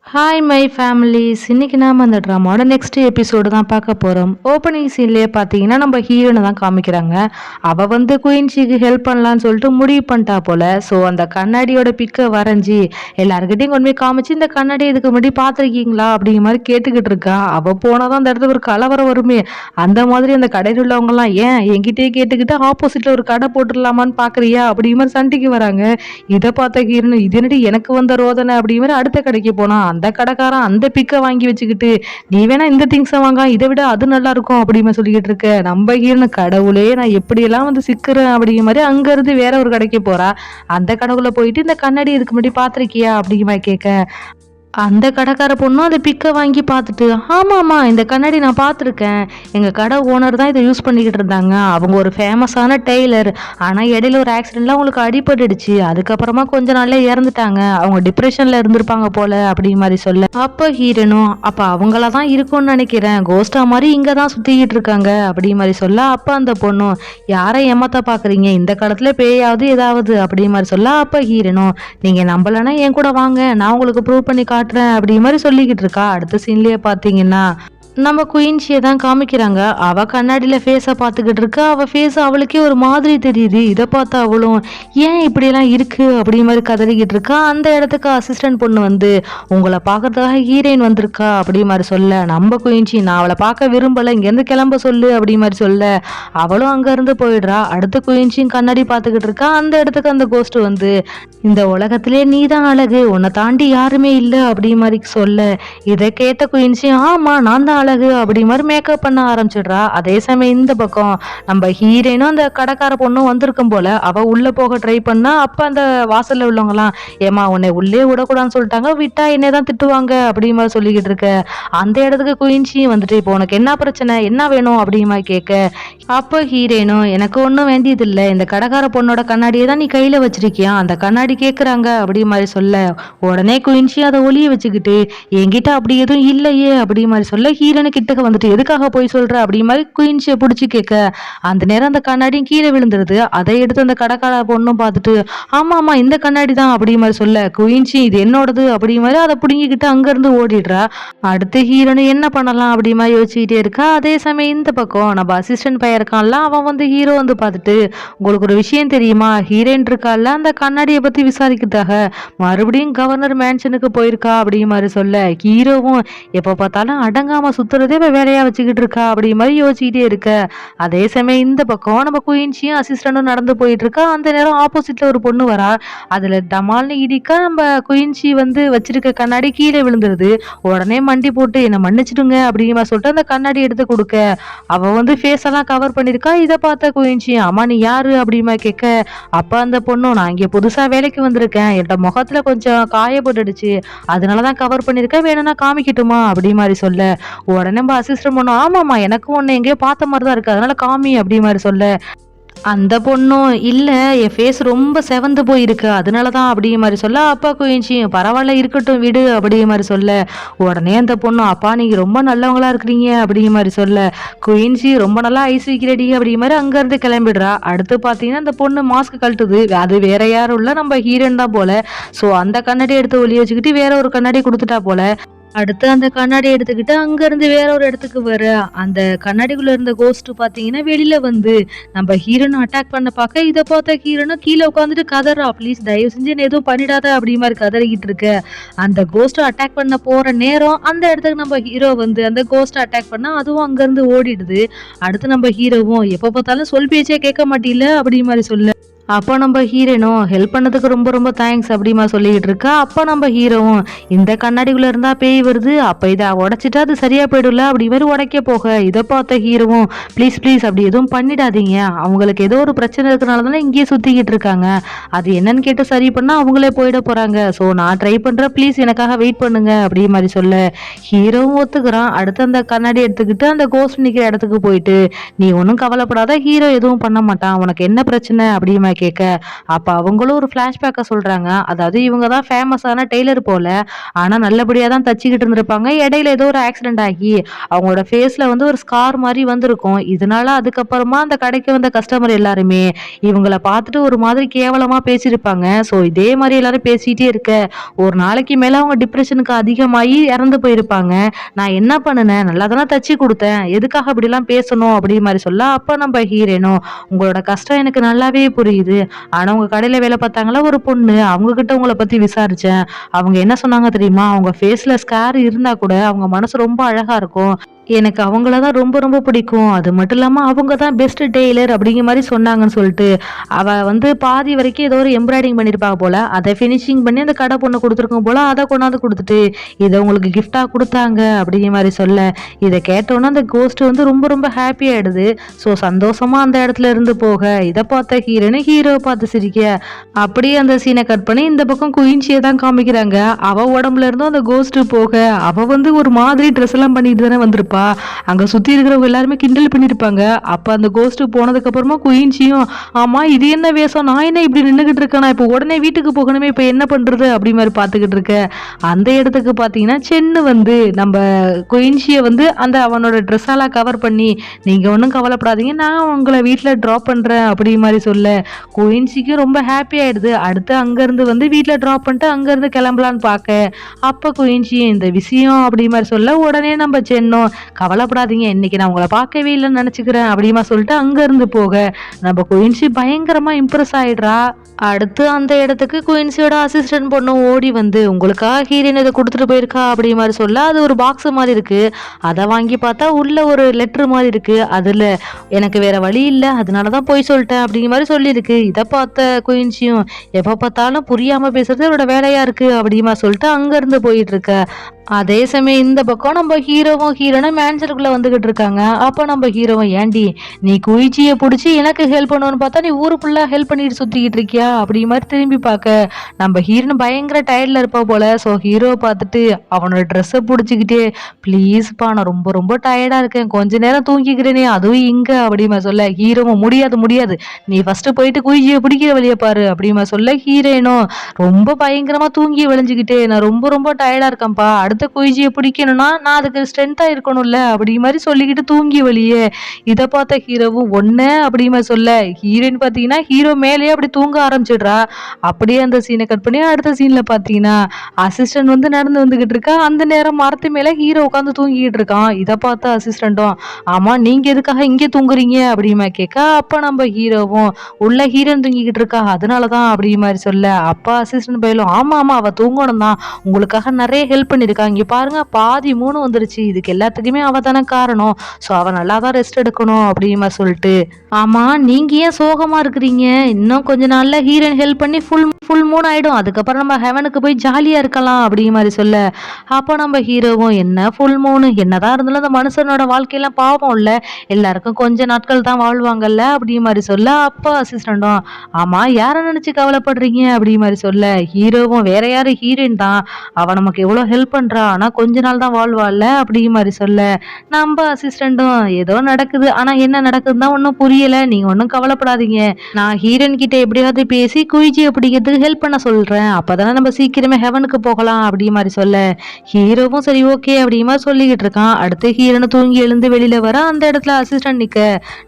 Hi my families, இன்னைக்கு நாம அந்த ட்ராமாவோட நெக்ஸ்ட் எபிசோடு தான் பார்க்க போகிறோம். ஓப்பனிங் சீன்லேயே பார்த்தீங்கன்னா நம்ம ஹீரோனை தான் காமிக்கிறாங்க. அவள் வந்து குயின்ஷிக்கு ஹெல்ப் பண்ணலான்னு சொல்லிட்டு முடிவு பண்ணிட்டா போல. ஸோ அந்த கண்ணாடியோட பிக்கை வரைஞ்சி எல்லாருக்கிட்டையும் கொண்டு போய் காமிச்சு, இந்த கண்ணாடி இதுக்கு முன்னாடி பார்த்துருக்கீங்களா அப்படிங்கிற மாதிரி கேட்டுக்கிட்டு இருக்கா. அவள் போனால் தான் அந்த இடத்துல ஒரு கலவரம் வருமே. அந்த மாதிரி அந்த கடையில் உள்ளவங்கலாம் ஏன் என்கிட்டயே கேட்டுக்கிட்டு ஆப்போசிட்டில் ஒரு கடை போட்டுடலாமான்னு பார்க்குறியா அப்படிங்கிற மாதிரி சண்டைக்கு வராங்க. இதை பார்த்த ஹீரோனு இது என்னடி எனக்கு வந்த ரோதனை அப்படிங்கிற மாதிரி அடுத்த கடைக்கு போனான். அந்த கடைக்காரன் அந்த பிக்கை வாங்கி வச்சுக்கிட்டு நீ வேணா இந்த திங்ஸை வாங்க, இதை விட அது நல்லா இருக்கும் அப்படிமா சொல்லிக்கிட்டு இருக்க. நம்ம ஹீரோனு கடவுளே நான் எப்படியெல்லாம் வந்து சிக்கிறேன் அப்படிங்கிற மாதிரி அங்க இருந்து வேற ஒரு கடைக்கு போறா. அந்த கடைக்குள்ள போயிட்டு இந்த கண்ணாடி இதுக்கு முன்னாடி பாத்திருக்கியா அப்படிங்கிற மாதிரி கேட்க, அந்த கடைக்கார பொண்ணும் அந்த பிக்கை வாங்கி பார்த்துட்டு, ஆமாம்மா இந்த கண்ணாடி நான் பார்த்துருக்கேன், எங்கள் கடை ஓனர் தான் இதை யூஸ் பண்ணிக்கிட்டு இருந்தாங்க, அவங்க ஒரு ஃபேமஸான டெய்லர், ஆனால் இடையில ஒரு ஆக்சிடெண்ட்ல அவங்களுக்கு அடிபட்டுடுச்சு, அதுக்கப்புறமா கொஞ்ச நாள்ல இறந்துட்டாங்க, அவங்க டிப்ரெஷனில் இருந்திருப்பாங்க போல அப்படிங்கிற மாதிரி சொல்ல, அப்போ ஹீரோனும் அப்போ அவங்கள தான் இருக்கும்னு நினைக்கிறேன், கோஸ்டா மாதிரி இங்கே தான் சுற்றிக்கிட்டு இருக்காங்க அப்படிங்கிற மாதிரி சொல்ல, அப்போ அந்த பொண்ணும் யாரை ஏமாத்த பார்க்குறீங்க, இந்த காலத்தில் பேயாவது ஏதாவது அப்படிங்கிற மாதிரி சொல்ல, அப்போ ஹீரோனும் நீங்கள் நம்பலைன்னா என் கூட வாங்க, நான் உங்களுக்கு ப்ரூவ் பண்ணி காட்டுறேன் அப்படி மாதிரி சொல்லிக்கிட்டு இருக்கா. அடுத்த சீன்லயே பாத்தீங்கன்னா நம்ம குயின்ஷியை தான் காமிக்கிறாங்க. அவ கண்ணாடியில ஃபேஸை பார்த்துக்கிட்டு இருக்கா. அவ ஃபேஸ் அவளுக்கே ஒரு மாதிரி தெரியுது. இதை பார்த்தா அவளும் ஏன் இப்படியெல்லாம் இருக்கு அப்படி மாதிரி கதறிக்கிட்டு இருக்கா. அந்த இடத்துக்கு அசிஸ்டன்ட் பொண்ணு வந்து உங்களை பார்க்கறதுக்காக ஹீரோயின் வந்திருக்கா அப்படி மாதிரி சொல்ல, நம்ம குயின்ஷி நான் அவளை பார்க்க விரும்பல, இங்கேருந்து கிளம்ப சொல்லு அப்படி மாதிரி சொல்ல, அவளும் அங்கேருந்து போயிடுறா. அடுத்த குயின்ஷியும் கண்ணாடி பார்த்துக்கிட்டு இருக்கா. அந்த இடத்துக்கு அந்த கோஸ்ட் வந்து இந்த உலகத்திலே நீ தான் அழகு, உன்னை தாண்டி யாருமே இல்லை அப்படி மாதிரி சொல்ல, இதை கேட்ட குயின்ஷி ஆமா நான் தான் அழகு அப்படி மாதிரி மேக்கப் பண்ண ஆரம்பிச்சிடுறா. அதே சமயம் இந்த பக்கம் நம்ம ஹீரோனும் அந்த கடைக்கார பொண்ணும் வந்திருக்கும் போல. அவ உள்ள போக ட்ரை பண்ணா, அப்ப அந்த வாசல்ல உள்ளவங்கலாம் ஏமா உன்னை உள்ளே விடக்கூடாதுன்னு சொல்லிட்டாங்க, விட்டா என்னை தான் திட்டுவாங்க அப்படி மாதிரி சொல்லிக்கிட்டு இருக்க. அந்த இடத்துக்கு குயின்ஷியும் வந்துட்டு இப்போ உனக்கு என்ன பிரச்சனை, என்ன வேணும் அப்படிங்கிற மாதிரி கேட்க, அப்போ ஹீரோனும் எனக்கு ஒன்றும் வேண்டியது இல்லை, இந்த கடைக்கார பொண்ணோட கண்ணாடியை தான் நீ கையில வச்சிருக்கியா, அந்த கண்ணாடி கேட்குறாங்க அப்படி மாதிரி சொல்ல, உடனே குயின்ஷி அதை ஒளிய வச்சுக்கிட்டு என்கிட்ட அப்படி எதுவும் இல்லையே அப்படி மாதிரி சொல்ல, ஹீரோனு கிட்டக்க வந்துட்டு எதுக்காக போய் சொல்ற அப்படி மாதிரி குயின்ஷியை பிடிச்சி கேட்க, அந்த நேரம் அந்த கண்ணாடியும் கீழே விழுந்துருது. அதை எடுத்து அந்த கடைக்கார பொண்ணும் பார்த்துட்டு ஆமா ஆமா இந்த கண்ணாடி தான் அப்படி மாதிரி சொல்ல, குயின்ஷி இது என்னோடது அப்படி மாதிரி அதை பிடுங்கிக்கிட்டு அங்கிருந்து ஓடிடுறா. அடுத்து ஹீரோனு என்ன பண்ணலாம் அப்படி மாதிரி யோசிச்சுக்கிட்டே இருக்கா. அதே சமயம் இந்த பக்கம் நம்ம அசிஸ்டன்ட் பையன் இருக்கான்ல, அவன் வந்து ஹீரோ வந்து பார்த்துட்டு உங்களுக்கு ஒரு விஷயம் தெரியுமா, ஹீரோயின் இருக்கால அந்த கண்ணாடியை பத்தி விசாரிக்கிறதாக மறுபடியும் கவர்னர் மேன்ஷனுக்கு போயிருக்கா அப்படிங்கிற மாதிரி சொல்ல, ஹீரோவும் எப்ப பார்த்தாலும் அடங்காம சுத்துறதே வேலையா வச்சுக்கிட்டு இருக்கா அப்படி மாதிரி யோசிச்சுக்கிட்டே இருக்க. அதே சமயம் இந்த பக்கம் நம்ம குயின்ஷியும் அசிஸ்டன்டும் நடந்து போயிட்டு இருக்கா. அந்த நேரம் ஆப்போசிட்ல ஒரு பொண்ணு வரா. அதுல டமால்னு இடிக்க நம்ம குயின்ஷி வந்து வச்சிருக்க கண்ணாடி கீழே விழுந்துருது. உடனே மண்டி போட்டு என்ன மன்னிச்சிடுங்க அப்படிங்கிற மாதிரி சொல்லிட்டு அந்த கண்ணாடி எடுத்து கொடுக்க, அவ வந்து ஃபேஸ் எல்லாம் கவர் பண்ணிருக்கா. இதை பார்த்த குயின்ஷி அம்மா நீ யாரு அப்படிமா கேட்க, அப்ப அந்த பொண்ணும் நான் இங்க புதுசா வேலைக்கு வந்திருக்கேன், என்னோட முகத்துல கொஞ்சம் காயப்பட்டுடுச்சு, அதனாலதான் கவர் பண்ணிருக்கேன், வேணும்னா காமிக்கட்டுமா அப்படி மாதிரி சொல்ல, உடனே நம்ம அசிஸ்டன்ட் பொண்ணும் ஆமாமா எனக்கும் ஒன்னு எங்கேயோ பார்த்த மாதிரி தான் இருக்கு, அதனால காமி அப்படி மாதிரி சொல்ல, அந்த பொண்ணும் இல்ல என் ஃபேஸ் ரொம்ப செவந்து போயிருக்கு அதனாலதான் அப்படிங்கிற மாதிரி சொல்ல, அப்பா குயின்ஷி பரவாயில்ல இருக்கட்டும் விடு அப்படிங்கிற மாதிரி சொல்ல, உடனே அந்த பொண்ணும் அப்பா நீங்க ரொம்ப நல்லவங்களா இருக்கிறீங்க அப்படிங்கிற மாதிரி சொல்ல, குயின்ஷி ரொம்ப நல்லா ஐஸ் வைக்கிறடி அப்படிங்கிற மாதிரி அங்க இருந்து கிளம்பிடுறா. அடுத்து பாத்தீங்கன்னா அந்த பொண்ணு மாஸ்க் கழட்டுது. அது வேற யாரும் இல்ல நம்ம ஹீரோன் தான் போல. சோ அந்த கண்ணாடி எடுத்து ஒளிய வச்சுக்கிட்டு வேற ஒரு கண்ணாடி கொடுத்துட்டா போல. அடுத்து அந்த கண்ணாடி எடுத்துக்கிட்டு அங்க இருந்து வேற ஒரு இடத்துக்கு வர, அந்த கண்ணாடிக்குள்ள இருந்த கோஸ்ட் பாத்தீங்கன்னா வெளியில வந்து நம்ம ஹீரோனை அட்டாக் பண்ண பார்க்க, இதை பார்த்த ஹீரோனும் கீழே உட்காந்துட்டு கதறா, ப்ளீஸ் தயவு செஞ்சு என்ன எதுவும் பண்ணிடாத அப்படி மாதிரி கதறிக்கிட்டு இருக்க. அந்த கோஸ்ட் அட்டாக் பண்ண போற நேரம் அந்த இடத்துக்கு நம்ம ஹீரோ வந்து அந்த கோஸ்ட் அட்டாக் பண்ணா அதுவும் அங்க இருந்து ஓடிடுது. அடுத்து நம்ம ஹீரோவும் எப்ப பார்த்தாலும் சொல் பேச்சே கேட்க மாட்டீல அப்படி மாதிரி சொல்ல, அப்போ நம்ம ஹீரோனும் ஹெல்ப் பண்ணதுக்கு ரொம்ப ரொம்ப தேங்க்ஸ் அப்படிமா சொல்லிக்கிட்டு இருக்கா. அப்போ நம்ம ஹீரோவும் இந்த கண்ணாடிக்குள்ள இருந்தா பேய் வருது, அப்போ இதை உடைச்சிட்டா அது சரியா போயிடும்ல அப்படி மாதிரி உடைக்க போக, இதை பார்த்த ஹீரோவும் ப்ளீஸ் ப்ளீஸ் அப்படி எதுவும் பண்ணிடாதீங்க, அவங்களுக்கு ஏதோ ஒரு பிரச்சனை இருக்கிறனால தானே இங்கேயே சுத்திக்கிட்டு இருக்காங்க, அது என்னன்னு கேட்டு சரி பண்ணா அவங்களே போயிட போறாங்க, ஸோ நான் ட்ரை பண்றேன் ப்ளீஸ் எனக்காக வெயிட் பண்ணுங்க அப்படி மாதிரி சொல்ல, ஹீரோவும் ஒத்துக்கிறான். அடுத்து அந்த கண்ணாடி எடுத்துக்கிட்டு அந்த கோஸ்ட் நிக்கிற இடத்துக்கு போயிட்டு நீ ஒன்றும் கவலைப்படாத, ஹீரோ எதுவும் பண்ண மாட்டான், உனக்கு என்ன பிரச்சனை அப்படிமா கேட்க, அப்ப அவங்களும் ஒரு ஃபிளாஷ்பேக்கை சொல்றாங்க. அதாவது இவங்க தான் ஃபேமஸான டெய்லர் போல. ஆனா நல்லபடியா தான் தச்சுக்கிட்டு இருந்திருப்பாங்க. இடையில ஏதோ ஒரு ஆக்சிடென்ட் ஆகி அவங்களோட ஃபேஸ்ல வந்து ஒரு ஸ்கார் மாரி வந்திருக்கும். இதனால அதுக்கப்புறமா அந்த கடைக்கு வந்த கஸ்டமர் எல்லாருமே இவங்கள பார்த்துட்டு ஒரு மாதிரி கேவலமா பேசியிருப்பாங்க. ஸோ இதே மாரி எல்லாரும் பேசிட்டே இருக்க, ஒரு நாளைக்கு மேல அவங்க டிப்ரஷனுக்கு அதிகமாகி இறந்து போயிருப்பாங்க. நான் என்ன பண்ணுனேன்? நல்லா தானே தச்சு குடுத்தேன். எதுக்காக இப்படிலாம் பேசணும்? அப்படி மாரி சொல்ல, அப்ப நம்ம ஹீரோயினும், உங்களோட கஷ்டம் எனக்கு நல்லாவே புரியுது. ஆனா உங்க கடையில வேலை பார்த்தாங்கல்ல ஒரு பொண்ணு, அவங்க கிட்ட உங்கள பத்தி விசாரிச்சேன். அவங்க என்ன சொன்னாங்க தெரியுமா? அவங்க ஃபேஸ்ல ஸ்கார் இருந்தா கூட அவங்க மனசு ரொம்ப அழகா இருக்கும். எனக்கு அவங்கள தான் ரொம்ப ரொம்ப பிடிக்கும். அது மட்டும் இல்லாம அவங்க தான் பெஸ்ட் டெய்லர் அப்படிங்கிற மாரி சொன்னாங்கன்னு சொல்லிட்டு, அவ வந்து பாதி வரைக்கும் ஏதோ ஒரு எம்ப்ராய்டிங் பண்ணியிருப்பாங்க போல. அத ஃபினிஷிங் பண்ணி அந்த கடை பொண்ணு குடுத்துருக்கும் போல. அத கொண்டாந்து குடுத்துட்டு, இத உங்களுக்கு கிஃப்ட்டா குடுத்தாங்க அப்படிங்கிற மாரி சொல்ல, இத கேட்டோனே அந்த கோஸ்ட் வந்து ரொம்ப ரொம்ப ஹாப்பி ஆயிடுது. ஸோ சந்தோஷமா அந்த இடத்துல இருந்து போக, இத பார்த்த ஹீரோவ பார்த்து சிரிக்க, அப்படியே அந்த சீன கட் பண்ணி இந்த பக்கம் குயின்சிய தான் காமிக்கிறாங்க. அவ உடம்புல இருந்தும் அந்த கோஸ்ட் போக, அவ வந்து ஒரு மாதிரி ட்ரெஸ் எல்லாம் பண்ணிட்டு தானே வந்திருப்பா. அங்க சுத்தி இருக்கிறவங்க எல்லாருமே கிண்டல் பண்ணிருப்பாங்க. அப்ப அந்த கோஸ்ட் போனதுக்கு அப்புறமா குயின்சியும், ஆமா இது என்ன வேஷம்? நான் என்ன இப்படி நின்னுகிட்டு இருக்கேனா? இப்ப உடனே வீட்டுக்கு போகணுமே, இப்ப என்ன பண்றது? அப்படி மாதிரி பாத்துக்கிட்டு இருக்க அந்த இடத்துக்கு பாத்தீங்கன்னா சென்னு வந்து நம்ம குயின்சிய வந்து அந்த அவனோட ட்ரெஸ்ஸால கவர் பண்ணி, நீங்க ஒன்றும் கவலைப்படாதீங்க, நான் உங்களை வீட்டுல ட்ராப் பண்றேன் அப்படி மாதிரி சொல்ல, குயின்சிக்கு ரொம்ப ஹாப்பி ஆயிடுது. அடுத்து அங்க இருந்து வந்து வீட்டுல ட்ராப் பண்ணிட்டு அங்க இருந்து கிளம்பலான்னு பாக்க, அப்ப குயின்சி இந்த விஷயம் அப்படி மாதிரி சொல்ல, உடனே நம்ம சென்னோம், கவலைப்படாதீங்க, இன்னைக்கு நான் உங்களை பார்க்கவே இல்லைன்னு நினைச்சுக்கிறேன் அப்படிமா சொல்லிட்டு அங்க இருந்து போக, நம்ம குயின்சி பயங்கரமா இம்ப்ரெஸ் ஆயிடுறா. அடுத்து அந்த இடத்துக்கு குயின்சியோட அசிஸ்டன்ட் பொண்ணு ஓடி வந்து, உங்களுக்காக ஹீரோயின் இதை கொடுத்துட்டு போயிருக்கா அப்படி மாதிரி சொல்ல, அது ஒரு பாக்ஸ் மாதிரி இருக்கு. அதை வாங்கி பார்த்தா உள்ள ஒரு லெட்டர் மாதிரி இருக்கு. அதுல எனக்கு வேற வழி இல்லை, அதனாலதான் போய் சொல்லிட்டேன் அப்படிங்கிற மாதிரி சொல்லியிருக்கு. இதை பார்த்த குயின்சியும், எப்ப பார்த்தாலும் புரியாம பேசுறது அவரோட வேலையா இருக்கு அப்படிமா சொல்லிட்டு அங்க இருந்து போயிட்டு இருக்க. அதே சமயம் இந்த பக்கம் நம்ம ஹீரோனும் மேன்சருக்குள்ள வந்துகிட்டு இருக்காங்க. அப்ப நம்ம ஹீரோவும், ஏண்டி நீ குயிச்சியை பிடிச்சி எனக்கு ஹெல்ப் பண்ணுவோன்னு பார்த்தா நீ ஊரு ஃபுல்லா ஹெல்ப் பண்ணிட்டு சுத்திக்கிட்டு இருக்கியா அப்படி மாதிரி திரும்பி பார்க்க, நம்ம ஹீரோன் பயங்கர டயர்ட்ல இருப்பா போல. ஸோ ஹீரோவை பார்த்துட்டு அவனோட ட்ரெஸ்ஸை பிடிச்சிக்கிட்டே, ப்ளீஸ்ப்பா நான் ரொம்ப ரொம்ப டயர்டா இருக்கேன், கொஞ்ச நேரம் தூங்கிக்கிறேனே, அதுவும் இங்க அப்படிமா சொல்ல, ஹீரோவும் முடியாது முடியாது, நீ ஃபர்ஸ்ட் போயிட்டு குயிச்சியை பிடிக்கிற வழியை பாரு அப்படிமா சொல்ல, ஹீரோயினும் ரொம்ப பயங்கரமா தூங்கி விளைஞ்சுக்கிட்டே, நான் ரொம்ப ரொம்ப டயர்டா இருக்கேன்ப்பா, அடுத்த குயிச்சியை பிடிக்கணும்னா நான் அதுக்கு ஸ்ட்ரென்த்தா இருக்கணும்ல அப்படி மாதிரி சொல்லிக்கிட்டு தூங்கி வழியே. இதை பார்த்த ஹீரோவும் ஒண்ணு அப்படி மாதிரி சொல்ல, ஹீரோயின் பாத்தீங்கன்னா ஹீரோ மேலேயே அப்படி தூங்க ஆரம்பிச்சிடுறா. அப்படியே அந்த சீனை கட் பண்ணி அடுத்த சீன்ல பாத்தீங்கன்னா அசிஸ்டன்ட் வந்து நடந்து வந்துகிட்டு இருக்கா. அந்த நேரம் மரத்து மேல ஹீரோ உட்காந்து தூங்கிட்டு இருக்கான். இதை பார்த்த அசிஸ்டன்ட்டும், ஆமா நீங்க எதுக்காக இங்கே தூங்குறீங்க அப்படிமா கேட்க, அப்ப நம்ம ஹீரோவும், உள்ள ஹீரோயின் தூங்கிக்கிட்டு இருக்கா அதனாலதான் அப்படி மாதிரி சொல்ல, அப்பா அசிஸ்டன்ட் பயிலும், ஆமா ஆமா அவ தூங்கணும் தான், உங்களுக்காக நிறைய ஹெல்ப் பண்ணிருக்கா, இங்க பாருங்க பாதி 3 வந்துருச்சு, இதுக்கு எல்லாத்துக்குமே அவ தானே காரணம், ஸோ அவ நல்லா தான் ரெஸ்ட் எடுக்கணும் அப்படிமா சொல்லிட்டு, ஆமா நீங்க ஏன் சோகமா இருக்கிறீங்க, இன்னும் கொஞ்ச நாள்ல ஹீரோயின் ஹெல்ப் பண்ணி ஃபுல் மூன் ஆயிடும், அதுக்கப்புறம் நம்ம ஹெவனுக்கு போய் ஜாலியா இருக்கலாம் அப்படி மாதிரி சொல்ல, அப்போ நம்ம ஹீரோவும், என்ன ஃபுல் மூணு, என்னதான் இருந்தாலும் அந்த மனுஷனோட வாழ்க்கையெல்லாம் பாவம் இல்ல, எல்லாருக்கும் கொஞ்ச நாட்கள் தான் வாழ்வாங்கல்ல அப்படி மாதிரி சொல்ல, அப்பா அசிஸ்டண்டும், ஆமா யாரை நினைச்சு கவலைப்படுறீங்க அப்படி மாதிரி சொல்ல, ஹீரோவும், வேற யாரு ஹீரோயின் தான், அவ நமக்கு எவ்வளவு ஹெல்ப் பண்றா, ஆனா கொஞ்ச நாள் தான் வாழ்வாள்ல அப்படி மாதிரி சொல்ல, நம்ம அசிஸ்டண்டும், ஏதோ நடக்குது ஆனா என்ன நடக்குதுன்னு தான் ஒன்னும் புரியல, நீங்க ஒன்னும் கவலைப்படாதீங்க, நான் ஹீரோயின் கிட்ட எப்படியாவது பேசி குயிச்சியை பிடிக்கிறதுக்கு ஹெல்ப் பண்ண சொல்றேன், அப்பதானே நம்ம சீக்கிரமே ஹெவனுக்கு போகலாம் அப்படி மாதிரி சொல்ல, ஹீரோவும் சரி ஓகே அப்படி மாதிரி சொல்லிக்கிட்டு இருக்கான். அடுத்து ஹீரோனை தூங்கி எழுந்து வெளியில வர, அந்த இடத்துல அசிஸ்டன்ட் நிக்க,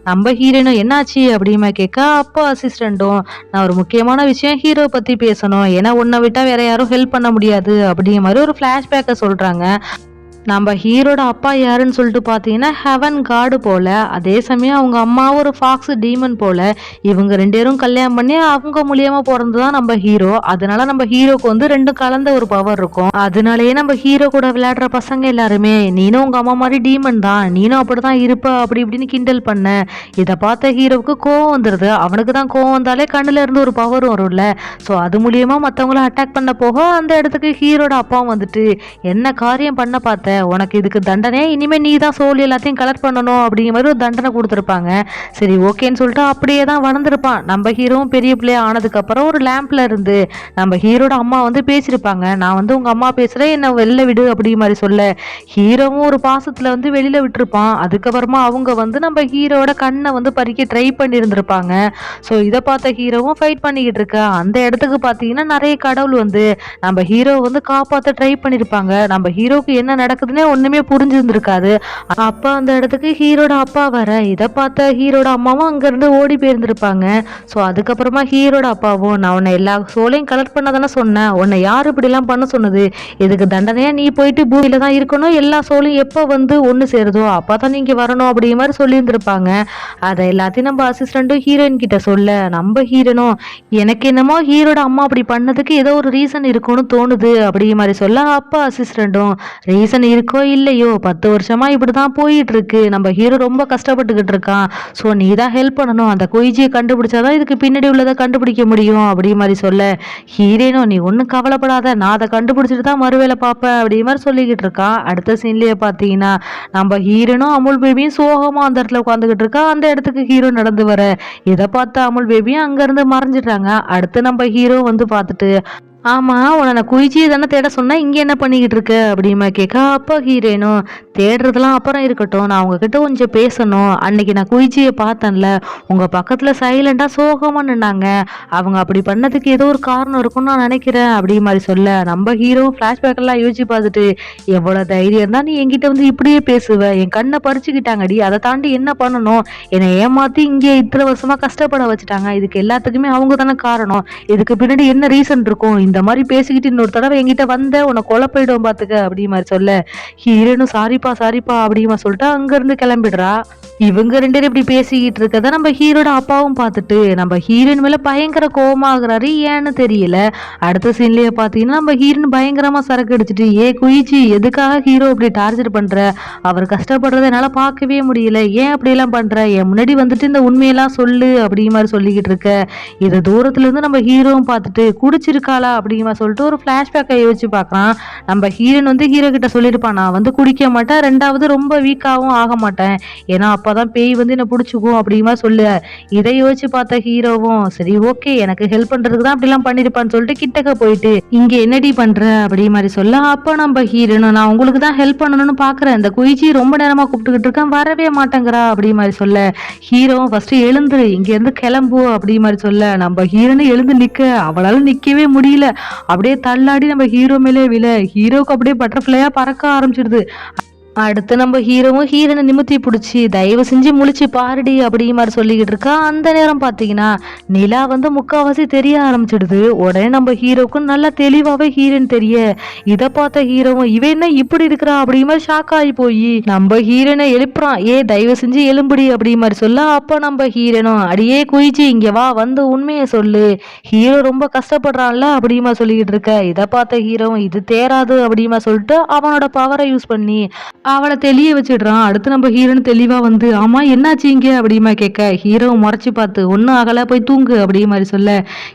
நம்ம ஹீரோனும் என்னாச்சு அப்படிமா கேட்க, அப்போ அசிஸ்டன்டும், நான் ஒரு முக்கியமான விஷயம் ஹீரோ பத்தி பேசணும், ஏன்னா உன்னை விட்டா வேற யாரும் ஹெல்ப் பண்ண முடியாது அப்படிங்கிற மாதிரி ஒரு பிளாஷ்பேக்கை சொல்றாங்க. நம்ம ஹீரோட அப்பா யாருன்னு சொல்லிட்டு பார்த்தீங்கன்னா ஹெவன் காடு போல. அதே சமயம் அவங்க அம்மா ஒரு ஃபாக்ஸ் டீமன் போல. இவங்க 2 பேரும் கல்யாணம் பண்ணி அவங்க மூலியமா பிறந்துதான் நம்ம ஹீரோ. அதனால நம்ம ஹீரோக்கு வந்து 2 கலந்த ஒரு பவர் இருக்கும். அதனாலயே நம்ம ஹீரோ கூட விளையாடுற பசங்க எல்லாருமே, நீனும் உங்க அம்மா மாதிரி டீமன் தான், நீனும் அப்படிதான் இருப்ப அப்படி இப்படின்னு கிண்டல் பண்ண. இதை பார்த்த ஹீரோவுக்கு கோவம் வந்துடுது. அவனுக்கு தான் கோவம் வந்தாலே கண்ணுல இருந்து ஒரு பவர் வரும்ல. ஸோ அது மூலியமா மற்றவங்கள அட்டாக் பண்ண போக, அந்த இடத்துக்கு ஹீரோட அப்பாவும் வந்துட்டு, என்ன காரியம் பண்ண பார்த்த, பார்த்த, உனக்கு இதுக்கு தண்டனை இனிமேல் நீ தான் சோல் எல்லாத்தையும் கலெக்ட் பண்ணணும் அப்படிங்கிற மாதிரி ஒரு தண்டனை கொடுத்துருப்பாங்க. சரி ஓகேன்னு சொல்லிட்டு அப்படியே தான் வளர்ந்துருப்பான். நம்ம ஹீரோவும் பெரிய பிள்ளையா ஆனதுக்கப்புறம் ஒரு லேம்ப்ல இருந்து நம்ம ஹீரோட அம்மா வந்து பேசியிருப்பாங்க. நான் வந்து உங்கள் அம்மா பேசுகிறேன், என்னை வெளில விடு அப்படி மாதிரி சொல்ல ஹீரோவும் ஒரு பாசத்தில் வந்து வெளியில் விட்டுருப்பான். அதுக்கப்புறமா அவங்க வந்து நம்ம ஹீரோட கண்ணை வந்து பறிக்க ட்ரை பண்ணியிருந்திருப்பாங்க. ஸோ இதை பார்த்த ஹீரோவும் ஃபைட் பண்ணிக்கிட்டு இருக்கா. அந்த இடத்துக்கு பார்த்தீங்கன்னா நிறைய கடவுள் வந்து நம்ம ஹீரோ வந்து காப்பாற்ற ட்ரை பண்ணியிருப்பாங்க. நம்ம ஹீரோக்கு என்ன நடக்குதுன்னே ஒன்றுமே புரிஞ்சிருந்திருக்காது. அப்போ அந்த இடத்துக்கு ஹீரோட அப்பா வர இதை பார்த்த ஹீரோட அம்மாவும் அங்கேருந்து ஓடி போயிருந்திருப்பாங்க. ஸோ அதுக்கப்புறமா ஹீரோட அப்பாவும் நான் உன்னை எல்லா சோலையும் கலெக்ட் பண்ண தானே சொன்னேன், உன்னை யார் இப்படிலாம் பண்ண சொன்னது, இதுக்கு தண்டனையாக நீ போயிட்டு பூமியில் தான் இருக்கணும், எல்லா சோலையும் எப்போ வந்து ஒன்று சேருதோ அப்போ தான் நீங்கள் வரணும் அப்படிங்கிற மாதிரி சொல்லியிருந்திருப்பாங்க. அதை எல்லாத்தையும் நம்ம அசிஸ்டண்ட்டும் ஹீரோயின் கிட்ட சொல்ல நம்ம ஹீரோனும் எனக்கு என்னமோ ஹீரோட அம்மா அப்படி பண்ணதுக்கு ஏதோ ஒரு ரீசன் இருக்கும்னு தோணுது அப்படிங்கிற மாதிரி சொல்ல அப்பா அசிஸ்டண்ட்டும் ரீசன் இருக்கோ இல்லையோ 10 வருஷமா இப்படி தான் போயிட்டு இருக்கு, நம்ம ஹீரோ ரொம்ப கஷ்டப்பட்டுக்கிட்டு இருக்கான், ஸோ நீ தான் ஹெல்ப் பண்ணணும், அந்த கொய்ஜியை கண்டுபிடிச்சாதான் இதுக்கு பின்னாடி உள்ளதை கண்டுபிடிக்க முடியும் அப்படி மாதிரி சொல்ல ஹீரோனும் நீ ஒன்றும் கவலைப்படாத, நான் அதை கண்டுபிடிச்சிட்டு தான் மறுவேளை பார்ப்பேன் அப்படி மாதிரி சொல்லிக்கிட்டு இருக்கான். அடுத்த சீன்லயே பார்த்தீங்கன்னா நம்ம ஹீரோனும் அமுல் பேபியும் சோகமா அந்த இடத்துல உட்காந்துக்கிட்டு இருக்கா. அந்த இடத்துக்கு ஹீரோ நடந்து வர இதை பார்த்து அமுல் பேபியும் அங்கேருந்து மறைஞ்சிட்டாங்க. அடுத்து நம்ம ஹீரோ வந்து பார்த்துட்டு ஆமா உன்னை நான் குயிச்சியை தானே தேட சொன்னேன், இங்கே என்ன பண்ணிக்கிட்டு இருக்க அப்படிமா கேட்க அப்பா ஹீரோனும் தேடுறதுலாம் அப்புறம் இருக்கட்டும், நான் உங்ககிட்ட கொஞ்சம் பேசணும், அன்னைக்கு நான் குயிச்சியை பார்த்தேன்ல உங்கள் பக்கத்தில் சைலண்டாக சோகமாக நின்னாங்க, அவங்க அப்படி பண்ணதுக்கு ஏதோ ஒரு காரணம் இருக்கும்னு நான் நினைக்கிறேன் அப்படி மாதிரி சொல்ல நம்ம ஹீரோ ஃப்ளாஷ்பேக்கெல்லாம் யோசிச்சு பார்த்துட்டு எவ்வளோ தைரியம் இருந்தால் நீ என்கிட்ட வந்து இப்படியே பேசுவ, என் கண்ணை பறிச்சுக்கிட்டாங்கடி, அதை தாண்டி என்ன பண்ணணும், என்னை ஏமாற்றி இங்கே இத்தனை வருஷமாக கஷ்டப்பட வச்சுட்டாங்க, இதுக்கு எல்லாத்துக்குமே அவங்க தானே காரணம், இதுக்கு பின்னாடி என்ன ரீசன் இருக்கும், இந்த மாதிரி பேசிக்கிட்டு இன்னொரு தடவை என்கிட்ட வந்த உன்னை கொலை போயிடும் பார்த்துக்க அப்படி மாதிரி சொல்ல ஹீரோனும் சாரிப்பா அப்படிமா சொல்லிட்டு அங்கேருந்து கிளம்பிடுறா. இவங்க 2 பேரும் இப்படி பேசிக்கிட்டு இருக்கத நம்ம ஹீரோட அப்பாவும் பார்த்துட்டு நம்ம ஹீரோயின் மேலே பயங்கர கோவமாகறாரு, ஏன்னு தெரியல. அடுத்த சீன்லேயே பார்த்தீங்கன்னா நம்ம ஹீரோயின் பயங்கரமாக சரக்கு அடிச்சுட்டு குயிச்சி எதுக்காக ஹீரோ இப்படி டார்ச்சர் பண்ணுற, அவர் கஷ்டப்படுறத என்னால் பார்க்கவே முடியல, ஏன் அப்படியெல்லாம் பண்ணுற, என் முன்னாடி வந்துட்டு இந்த உண்மையெல்லாம் சொல்லு அப்படிங்கிற மாதிரி சொல்லிக்கிட்டு இருக்க. இதை தூரத்துலேருந்து நம்ம ஹீரோவும் பார்த்துட்டு குடிச்சிருக்காளா அப்படிங்கிற சொல்லிட்டு ஒரு ஃப்ளாஷ்பேக்கை யோசிச்சு பார்க்குறான். நம்ம ஹீரோயின் வந்து ஹீரோ கிட்ட சொல்லியிருப்பான் நான் வந்து குடிக்க மாட்டேன், 2வது ரொம்ப வீக்காகவும் ஆக மாட்டேன், ஏன்னா அப்பதான் பேய் வந்து என்ன பிடிச்சிக்கும் அப்படிமா சொல்லு. இதை யோசிச்சு பார்த்த ஹீரோவும் சரி ஓகே எனக்கு ஹெல்ப் பண்றதுக்கு தான் அப்படிலாம் பண்ணிருப்பான்னு சொல்லிட்டு கிட்டக்க போயிட்டு இங்க என்னடி பண்ற அப்படி மாதிரி சொல்ல அப்ப நம்ம ஹீரோனும் நான் உங்களுக்கு தான் ஹெல்ப் பண்ணணும்னு பாக்குறேன், இந்த குயிச்சி ரொம்ப நேரமா கூப்பிட்டுக்கிட்டு இருக்கேன் வரவே மாட்டேங்கிறா அப்படி மாதிரி சொல்ல ஹீரோவும் ஃபர்ஸ்ட் எழுந்துரு இங்க இருந்து கிளம்பு அப்படி மாதிரி சொல்ல நம்ம ஹீரோனு எழுந்து நிக்க அவளால நிக்கவே முடியல, அப்படியே தள்ளாடி நம்ம ஹீரோ மேலே விழ ஹீரோக்கு அப்படியே பட்டர்ஃப்ளையா பறக்க ஆரம்பிச்சிடுது. அடுத்து நம்ம ஹீரோவும் ஹீரோனை நிமித்தி பிடிச்சி தயவு செஞ்சு முழிச்சு பாருடி அப்படிங்கிற மாதிரி சொல்லிக்கிட்டு இருக்கா. அந்த நேரம் பார்த்தீங்கன்னா நிலா வந்து முக்கால்வாசி தெரிய ஆரம்பிச்சிடுது. உடனே நம்ம ஹீரோவுக்கு நல்லா தெளிவாகவே ஹீரோயின் தெரிய இதை பார்த்த ஹீரோவும் இவன் என்ன இப்படி இருக்கிறா அப்படிங்கிற மாதிரி ஷாக் ஆகி போய் நம்ம ஹீரோனை எழுப்புறான், தயவு செஞ்சு எலும்புடி அப்படிங்கிற மாதிரி சொல்ல அப்போ நம்ம ஹீரோனும் அடியே குயிச்சி இங்கே வா வந்து உண்மையை சொல்லு, ஹீரோ ரொம்ப கஷ்டப்படுறான்ல அப்படிமா சொல்லிக்கிட்டு இருக்க. இதை பார்த்த ஹீரோவும் இது தேராது அப்படிமா சொல்லிட்டு அவனோட பவரை யூஸ் பண்ணி அவளை தெளிய வச்சிடுறான். அடுத்து நம்ம ஹீரோன்னு தெளிவா வந்து ஆமா என்னாச்சு இங்க அப்படிமா கேட்க ஹீரோவும் முறைச்சு பார்த்து ஒன்னும் ஆகல போய் தூங்கு அப்படி மாதிரி சொல்ல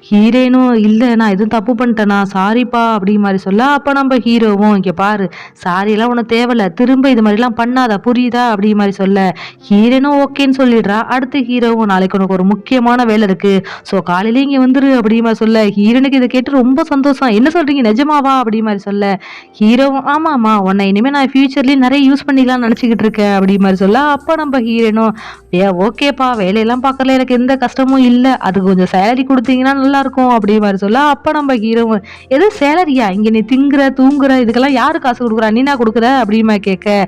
ஹீரோனும் இல்ல நான் எதுவும் தப்பு பண்ணிட்டேனா சாரிப்பா அப்படி மாதிரி சொல்ல அப்ப நம்ம ஹீரோவும் இங்க பாரு சாரி எல்லாம் உனக்கு தேவையில்ல, திரும்ப இது மாதிரி எல்லாம் பண்ணாத புரியுதா அப்படி மாதிரி சொல்ல ஹீரோனும் ஓகேன்னு சொல்லிடுறா. அடுத்து ஹீரோவும் நாளைக்கு உனக்கு ஒரு முக்கியமான வேலை இருக்கு, ஸோ காலையில இங்க வந்துரு அப்படி மாதிரி சொல்ல ஹீரோனுக்கு இதை கேட்டு ரொம்ப சந்தோஷம், என்ன சொல்றீங்க நிஜமாவா அப்படி மாதிரி சொல்ல ஹீரோவும் ஆமாமா உன்னை இனிமே நான் ஃபியூச்சர்லயும் நிறைய யூஸ் பண்ணிக்கலாம் நினச்சிக்கிட்டு இருக்கேன் அப்படி மாதிரி சொல்ல அப்போ நம்ம ஹீரோனும் ஓகேப்பா வேலையெல்லாம் பார்க்கல எனக்கு எந்த கஷ்டமும் இல்லை, அதுக்கு கொஞ்சம் சேலரி கொடுத்தீங்கன்னா நல்லா இருக்கும் அப்படி மாதிரி சொல்ல அப்போ நம்ம ஹீரோவும் எது சேலரியா, இங்கே நீ திங்குற தூங்குற இதுக்கெல்லாம் யாரு காசு கொடுக்குறா நீ நான் கொடுக்குற அப்படிமா கேட்க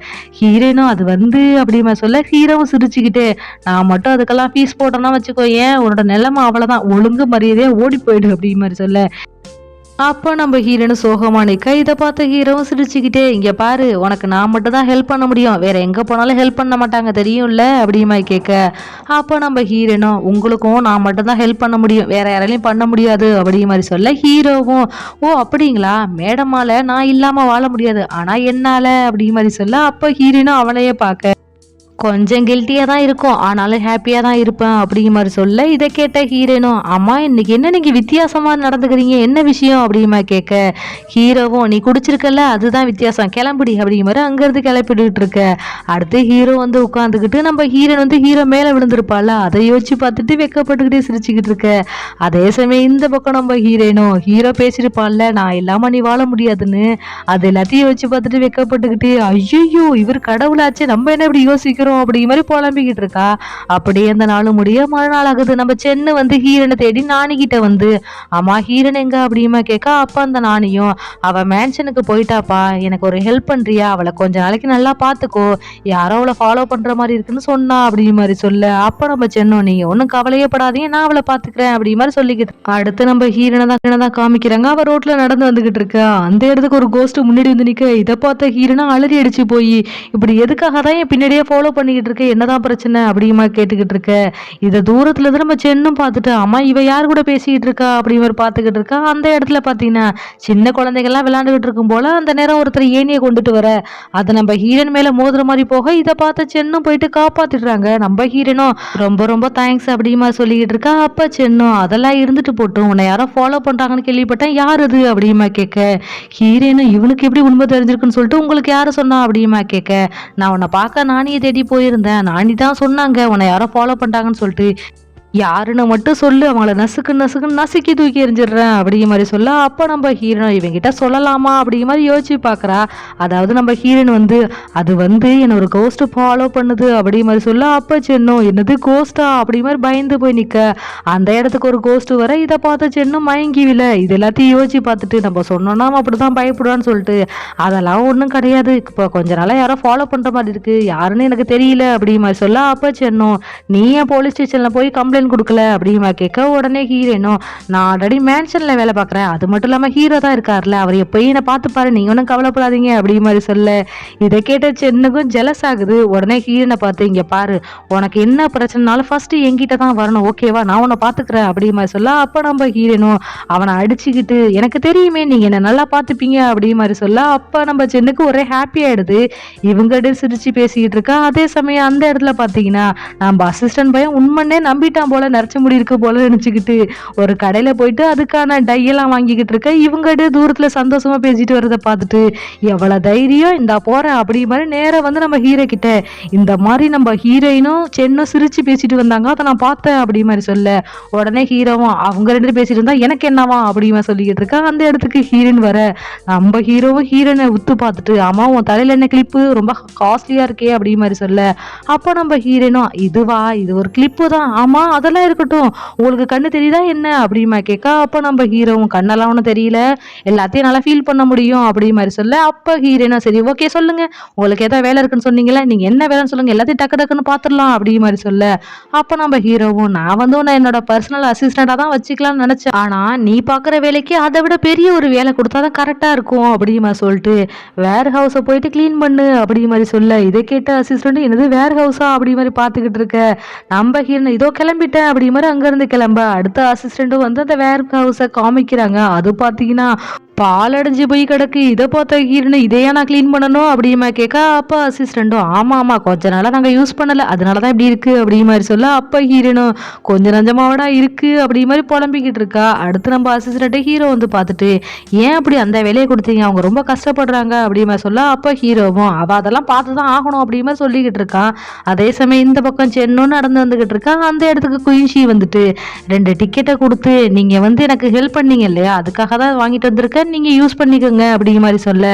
ஹீரோனும் அது வந்து அப்படிமா சொல்ல ஹீரோவும் சிரிச்சுக்கிட்டு நான் மட்டும் அதுக்கெல்லாம் ஃபீஸ் போட்டோன்னா வச்சுக்கோ ஏன் உன்னோட நிலைமை அவ்வளோதான் ஒழுங்கு மரியாதையா ஓடி போயிடு அப்படி மாதிரி சொல்ல அப்போ நம்ம ஹீரோனு சோகமா நிற்க. இதை பார்த்த ஹீரோவும் சிரிச்சுக்கிட்டே இங்கே பாரு உனக்கு நான் மட்டும் தான் ஹெல்ப் பண்ண முடியும், வேற எங்கே போனாலும் ஹெல்ப் பண்ண மாட்டாங்க தெரியும்ல அப்படிமா கேட்க அப்போ நம்ம ஹீரோனும் உங்களுக்கும் நான் மட்டும் தான் ஹெல்ப் பண்ண முடியும், வேற யாராலையும் பண்ண முடியாது அப்படி மாதிரி சொல்ல ஹீரோவும் ஓ அப்படிங்களா மேடமால நான் இல்லாமல் வாழ முடியாது ஆனால் என்னால் அப்படி மாதிரி சொல்ல அப்போ ஹீரோனும் அவளையே பார்க்க கொஞ்சம் கில்ட்டியாக தான் இருக்கும், ஆனாலும் ஹாப்பியாக தான் இருப்பேன் அப்படிங்கிற மாதிரி சொல்ல, இதை கேட்ட ஹீரோனும், அம்மா இன்னைக்கு என்ன நீங்கள் வித்தியாசமாக நடந்துக்கிறீங்க, என்ன விஷயம் அப்படிங்கிற மாதிரி கேட்க, ஹீரோவும் நீ குடிச்சிருக்கல அதுதான் வித்தியாசம், கிளம்புடி அப்படிங்கிற மாதிரி அங்கேருந்து கிளப்பிட்டு இருக்க. அடுத்து ஹீரோ வந்து உட்காந்துக்கிட்டு நம்ம ஹீரோன் வந்து ஹீரோ மேலே விழுந்திருப்பாள், அதை யோசிச்சு பார்த்துட்டு வெக்கப்பட்டுக்கிட்டே சிரிச்சுக்கிட்டு இருக்க. அதே சமயம் இந்த பக்கம் நம்ம ஹீரோனும் ஹீரோ பேசியிருப்பாள்ல நான் இல்லாமல் நீ வாழ முடியாதுன்னு, அது எல்லாத்தையும் யோசிச்சு பார்த்துட்டு வெக்கப்பட்டுக்கிட்டு, ஐயோ இவர் கடவுளாச்சே நம்ம என்ன இப்படி யோசிக்கிறோம் அப்படிங்கிற மாதிரி புலம்பிக்கிட்டு இருக்கா. அப்படியே அந்த நாளும் முடிய மறுநாள் ஆகுது. நம்ம சென்னு வந்து ஹீரனை தேடி நாணிக்கிட்ட வந்து, அம்மா ஹீரன் எங்க அப்படிமா கேட்க, அப்பா அந்த நாணியும் அவ மேன்ஷனுக்கு போயிட்டாப்பா, எனக்கு ஒரு ஹெல்ப் பண்றியா, அவளை கொஞ்ச நாளைக்கு நல்லா பாத்துக்கோ, யாரோ அவளை ஃபாலோ பண்ற மாதிரி இருக்குன்னு சொன்னா அப்படிங்கிற மாதிரி சொல்ல, அப்ப நம்ம சென்னோ நீங்க ஒன்னும் கவலையே படாதீங்க நான் அவளை பாத்துக்கிறேன் அப்படிங்கிற மாதிரி சொல்லிக்கிட்டு. அடுத்து நம்ம ஹீரனை தான் காமிக்கிறாங்க. அவ ரோட்ல நடந்து வந்துகிட்டு இருக்கா. அந்த இடத்துக்கு ஒரு கோஸ்ட் முன்னாடி வந்து நிக்க, இதை பார்த்த ஹீரனா அலறி அடிச்சு போய், இப்படி எதுக்காக தான் என் பின்னாடியே ஃபாலோ பண்ணிக்கிட்டு இருக்க, என்னதான் பிரச்சனை அப்படிமா கேட்டுக்கிட்டு இருக்க. இதை தூரத்துல இருந்து நம்ம சென்னும் பார்த்துட்டு, அம்மா இவ யார் கூட பேசிக்கிட்டு இருக்கா அப்படிங்கிற பார்த்துக்கிட்டு இருக்கா. அந்த இடத்துல பாத்தீங்கன்னா சின்ன குழந்தைகள்லாம் விளையாண்டுகிட்டு இருக்கும் போல அந்த நேரம் ஒருத்தர் ஏனியை கொண்டுட்டு வர, அதை நம்ம ஹீரன் மேல மோதுற மாதிரி போக, இதை பார்த்து சென்னும் போயிட்டு காப்பாத்திடுறாங்க. நம்ம ஹீரனும் ரொம்ப ரொம்ப தேங்க்ஸ் அப்படிமா சொல்லிக்கிட்டு இருக்கா. அப்ப சென்னும் அதெல்லாம் இருந்துட்டு போட்டும், உன்னை யாரோ ஃபாலோ பண்றாங்கன்னு கேள்விப்பட்டேன், யார் அது அப்படிமா கேட்க, ஹீரனும் இவனுக்கு எப்படி உண்மை தெரிஞ்சிருக்குன்னு சொல்லிட்டு உங்களுக்கு யாரை சொன்னா அப்படிமா கேட்க, நான் உன்னை பார்க்க நானியை தேடி போயிருந்தேன், நானி தான் சொன்னாங்க உன்னை யாரோ ஃபாலோ பண்றாங்கன்னு சொல்லிட்டு, யாருன்னு மட்டும் சொல்லு, அவங்கள நசுக்குன்னு நசுக்கி தூக்கி எறிஞ்சிடுறேன் அப்படிங்கிற மாதிரி சொல்ல, அப்போ நம்ம ஹீரோன் இவங்கிட்ட சொல்லலாமா அப்படிங்கிற மாதிரி யோசிச்சு பார்க்குறா. அதாவது நம்ம ஹீரோன் வந்து அது வந்து என்ன ஒரு கோஸ்ட் ஃபாலோ பண்ணுது அப்படிங்கிற மாதிரி சொல்ல, அப்போ சென்னும் என்னது கோஸ்டா அப்படிங்கிற மாதிரி பயந்து போய் நிற்க. அந்த இடத்துக்கு ஒரு கோஸ்ட் வர, இதை பார்த்து சென்னும் மயங்கிவில. இது எல்லாத்தையும் யோசிச்சு பார்த்துட்டு நம்ம சொன்னோன்னா அப்படிதான் பயப்படுவான்னு சொல்லிட்டு, அதெல்லாம் ஒன்றும் கிடையாது, இப்போ கொஞ்ச நாளாக யாரோ ஃபாலோ பண்ணுற மாதிரி இருக்கு, யாருன்னு எனக்கு தெரியல அப்படிங்கிற மாதிரி சொல்ல, அப்போ சென்னும் நீ ஏன் போலீஸ் ஸ்டேஷனில் போய் கம்ப்ளைண்ட் கொடுக்கல அப்படிமா கேட்க, உடனே ஹீரோனும் நான் ஆல்ரெடி மேன்ஷன்ல வேலை பார்க்குறேன், அது மட்டும் இல்லாமல் ஹீரோ தான் இருக்காருல்ல, அவர் எப்பயும் என்னை பார்த்துப்பாரு, நீங்க ஒன்றும் கவலைப்படாதீங்க அப்படிங்கிற மாதிரி சொல்ல, இதை கேட்ட சென்னுக்கும் ஜெலஸ் ஆகுது. உடனே ஹீரோனை பார்த்து, இங்க பாரு உனக்கு என்ன பிரச்சனைனாலும் ஃபர்ஸ்ட் என்கிட்ட தான் வரணும், ஓகேவா, நான் உன்னை பார்த்துக்கிறேன் அப்படிங்கிற மாதிரி சொல்ல, அப்போ நம்ம ஹீரோனும் அவனை அடிச்சுக்கிட்டு எனக்கு தெரியுமே நீங்க என்ன நல்லா பார்த்துப்பீங்க அப்படிங்கிற மாதிரி சொல்ல, அப்போ நம்ம சென்னுக்கு ஒரே ஹாப்பி ஆயிடுது. இவங்க சிரிச்சு பேசிக்கிட்டு இருக்கா. அதே சமயம் அந்த இடத்துல பார்த்தீங்கன்னா நம்ம அசிஸ்டன்ட் பையன் உண்மைன்னே நம்பிட்டான் போல, நரைச்ச முடி இருக்கு போல நினைச்சுக்கிட்டு ஒரு கடையில போயிட்டு அதுக்கான டையெல்லாம் வாங்கிக்கிட்டு இருக்க. இவங்க தூரத்துல சந்தோஷமா பேசிட்டு வரதை பார்த்துட்டு, எவ்வளவு தைரியம் இந்த போற அப்படி மாதிரி நேரம் வந்து நம்ம ஹீரோ கிட்ட, இந்த மாதிரி நம்ம ஹீரோயினும் சென்னும் சிரிச்சு பேசிட்டு வந்தாங்க, அதை நான் பார்த்தேன் அப்படி மாதிரி சொல்ல, உடனே ஹீரோவும் அவங்க ரெண்டு பேசிட்டு இருந்தா எனக்கு என்னவா அப்படிமா சொல்லிக்கிட்டு இருக்கா. அந்த இடத்துக்கு ஹீரோயின் வர, நம்ம ஹீரோவும் ஹீரோனை உத்து பார்த்துட்டு, ஆமா உன் தலையில என்ன கிளிப்பு ரொம்ப காஸ்ட்லியா இருக்கே அப்படி மாதிரி சொல்ல, அப்போ நம்ம ஹீரோனும் இதுவா, இது ஒரு கிளிப்பு தான், ஆமா அதெல்லாம் இருக்கட்டும், உங்களுக்கு கண்ணு தெரியுதா என்ன அப்படிமா கேட்க, அப்போ நம்ம ஹீரோவும் கண்ணெல்லாம் ஒன்றும் தெரியல, எல்லாத்தையும் நல்லா ஃபீல் பண்ண முடியும் அப்படி மாதிரி சொல்ல, அப்போ ஹீரோனா சரி ஓகே சொல்லுங்க, உங்களுக்கு ஏதாவது வேலை இருக்குன்னு சொன்னீங்களா, நீங்க என்ன வேலைன்னு சொல்லுங்க, எல்லாத்தையும் டக்கு டக்குன்னு பார்த்துடலாம் அப்படி மாதிரி சொல்ல, அப்போ நம்ம ஹீரோவும் நான் வந்து உன்னை என்னோட பர்சனல் அசிஸ்டண்டா தான் வச்சுக்கலாம்னு நினைச்சேன், ஆனா நீ பார்க்குற வேலைக்கு அதை விட பெரிய ஒரு வேலை கொடுத்தாதான் கரெக்டா இருக்கும் அப்படி மாதிரி சொல்லிட்டு வேர் ஹவுஸை போயிட்டு கிளீன் பண்ணு அப்படி மாதிரி சொல்ல, இதை கேட்ட அசிஸ்டண்ட் என்னது வேர் ஹவுஸா அப்படி மாதிரி பார்த்துக்கிட்டு இருக்க. நம்ம ஹீரோன் இதோ கிளம்பிட்டேன் அப்படி மாதிரி அங்கேருந்து கிளம்ப, அடுத்த அசிஸ்டண்ட்டும் வந்து அந்த வேர் ஹவுஸை காமிக்கிறாங்க. அது பார்த்தீங்கன்னா பால் அடைஞ்சு போய் கிடக்கு. இதை பார்த்த ஹீரோனு இதையா நான் க்ளீன் பண்ணணும் அப்படிமா கேட்க, அப்போ அசிஸ்டண்ட்டும் ஆமாம் ஆமாம் கொஞ்ச நாளாக நாங்கள் யூஸ் பண்ணலை அதனால தான் இப்படி இருக்குது அப்படி மாதிரி சொல்ல, அப்போ ஹீரோனும் கொஞ்சம் நஞ்சமாவடா இருக்குது அப்படி மாதிரி புலம்பிக்கிட்டு இருக்கா. அடுத்து நம்ம அசிஸ்டண்ட்டை ஹீரோ வந்து பார்த்துட்டு, ஏன் அப்படி அந்த வேலையை கொடுத்தீங்க, அவங்க ரொம்ப கஷ்டப்படுறாங்க அப்படி மாதிரி சொல்ல, அப்போ ஹீரோவும் அவள் அதெல்லாம் பார்த்து தான் ஆகணும் அப்படி மாதிரி சொல்லிக்கிட்டு இருக்கான். அதே சமயம் இந்த பக்கம் சென்னும் நடந்து வந்துக்கிட்டு இருக்கா. அந்த இடத்துக்கு குயின்ஷி வந்துட்டு 2 டிக்கெட்டை கொடுத்து, நீங்கள் வந்து எனக்கு ஹெல்ப் பண்ணீங்க இல்லையா, அதுக்காக தான் வாங்கிட்டு வந்திருக்கேன், நீங்க யூஸ் பண்ணிக்கோங்க அப்படிங்கிற மாதிரி சொல்ல,